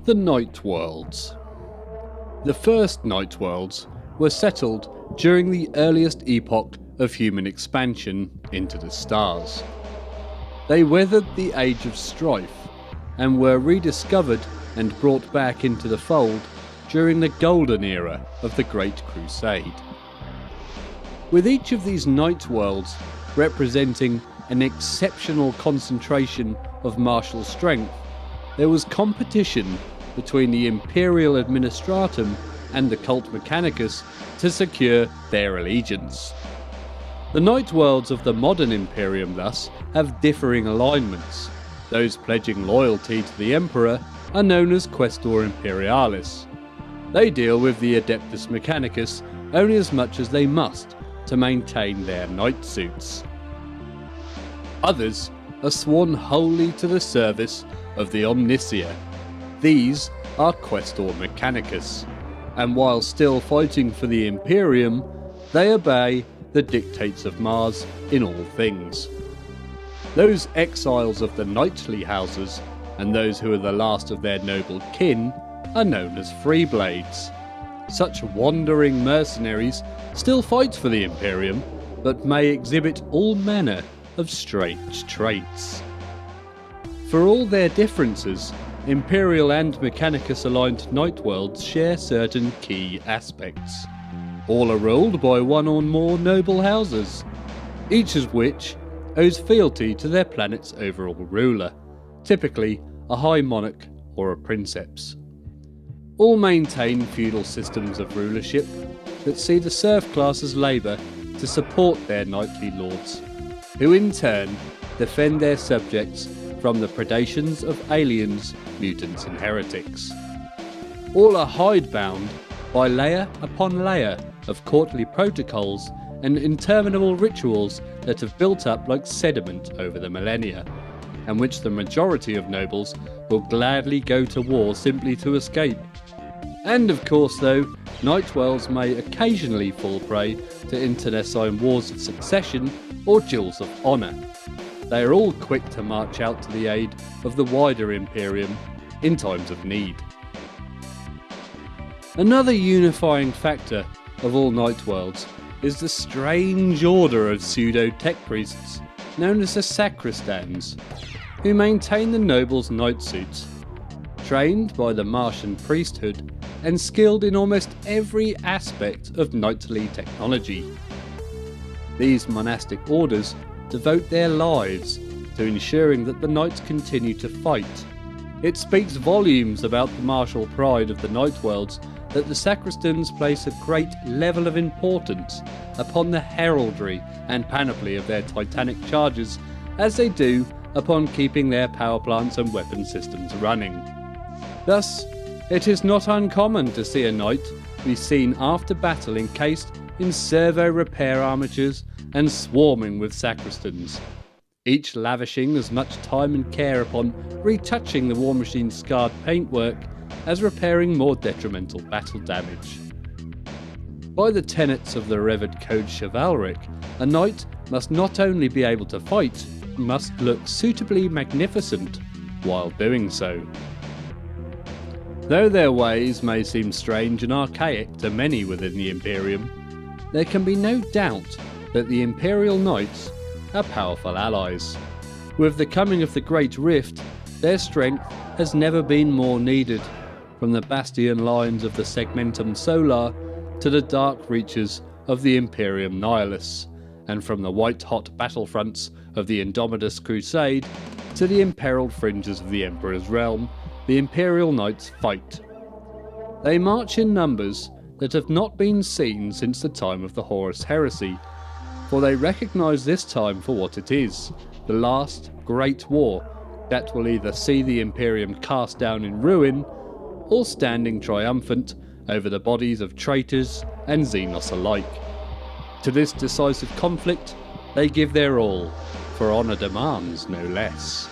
The Night Worlds. The first Night Worlds were settled during the earliest epoch of human expansion into the stars. They weathered the Age of Strife and were rediscovered and brought back into the fold during the golden era of the Great Crusade. With each of these Night Worlds representing an exceptional concentration of martial strength, there was competition between the Imperial Administratum and the Cult Mechanicus to secure their allegiance. The Night Worlds of the modern Imperium thus have differing alignments. Those pledging loyalty to the Emperor are known as Questor Imperialis. They deal with the Adeptus Mechanicus only as much as they must to maintain their knight suits. Others are sworn wholly to the service of the Omnicia. These are Questor Mechanicus, and while still fighting for the Imperium, they obey the dictates of Mars in all things. Those exiles of the knightly houses, and those who are the last of their noble kin, are known as Freeblades. Such wandering mercenaries still fight for the Imperium, but may exhibit all manner of strange traits. For all their differences, Imperial and Mechanicus aligned Night Worlds share certain key aspects. All are ruled by one or more noble houses, each of which owes fealty to their planet's overall ruler, typically a high monarch or a princeps. All maintain feudal systems of rulership that see the serf classes labour to support their knightly lords, who in turn defend their subjects from the predations of aliens, mutants and heretics. All are hidebound by layer upon layer of courtly protocols and interminable rituals that have built up like sediment over the millennia, and which the majority of nobles will gladly go to war simply to escape. And of course though, Night Worlds may occasionally fall prey to internecine wars of succession or duels of honour. They are all quick to march out to the aid of the wider Imperium in times of need. Another unifying factor of all Night Worlds is the strange order of pseudo-tech priests known as the Sacristans, who maintain the nobles' knight suits, trained by the Martian priesthood and skilled in almost every aspect of knightly technology. These monastic orders devote their lives to ensuring that the knights continue to fight. It speaks volumes about the martial pride of the Night Worlds that the Sacristans place a great level of importance upon the heraldry and panoply of their titanic charges, as they do upon keeping their power plants and weapon systems running. Thus, it is not uncommon to see a knight be seen after battle encased in servo repair armatures and swarming with sacristans, each lavishing as much time and care upon retouching the war machine's scarred paintwork as repairing more detrimental battle damage. By the tenets of the revered code chivalric, a knight must not only be able to fight, but must look suitably magnificent while doing so. Though their ways may seem strange and archaic to many within the Imperium, there can be no doubt that the Imperial Knights are powerful allies. With the coming of the Great Rift, their strength has never been more needed, from the bastion lines of the Segmentum Solar to the dark reaches of the Imperium Nihilus, and from the white-hot battlefronts of the Indomitus Crusade to the imperiled fringes of the Emperor's realm, the Imperial Knights fight. They march in numbers that have not been seen since the time of the Horus heresy, for they recognise this time for what it is, the last great war that will either see the Imperium cast down in ruin, or standing triumphant over the bodies of traitors and Xenos alike. To this decisive conflict, they give their all, for honour demands no less.